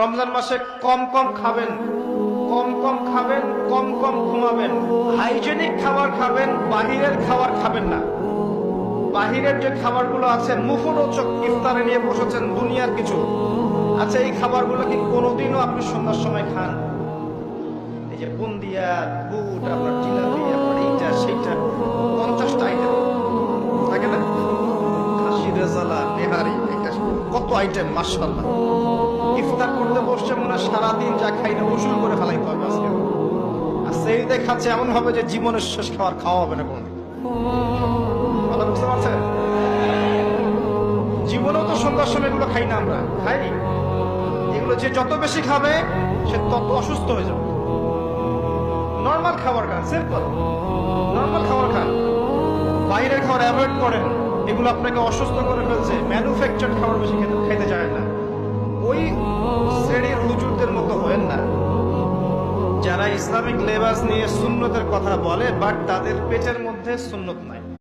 রমজান মাসে কম কম খাবেন, কম কম খাবেন, কম কম ঘুমাবেন, হাইজেনিক খাবার খাবেন, বাহিরের খাবার খাবেন না। বাহিরের যে খাবারগুলো আছে মুখরোচক ইফতারে নিয়ে বসেছেন দুনিয়ার কিছু, আচ্ছা এই খাবারগুলো কি কোনোদিনও আপনি সন্ধ্যার সময় খান? এই যে বুন্দিয়া, বুট, আপনার জিলাপি, আপনার এইটা সেইটা 50টা আইটেম থাকে না, খাসি রেজালা, নেহারি, এটা কত আইটেম মাশাআল্লাহ। ইফতার করতে বসছে মনে হয় সারাদিন যা খাই না উসুল করে ফেলাইতে হবে আজকে। আর সেই দেখাচ্ছে এমন হবে যে জীবনের শেষ খাবার খাওয়া হবে না কোনদিন। কথা বুঝতে পারছেন? জীবনেও তো সন্ধ্যার সময় এগুলো খাই না, আমরা খাই। এগুলো যে যত বেশি খাবে সে তত অসুস্থ হয়ে যাবে। নর্মাল খাবার খান, সিম্পল নর্মাল খাবার খান, বাইরের খাবার অ্যাভয়েড করেন। এগুলো আপনাকে অসুস্থ করে ফেলছে। ম্যানুফ্যাকচার খাবার বেশি খেতে যায় না। ওই শ্রেণীর হুজুরদের মতো হয়েন না যারা ইসলামিক লেবাস নিয়ে সুন্নতের কথা বলে বাট তাদের পেটের মধ্যে সুন্নত নাই।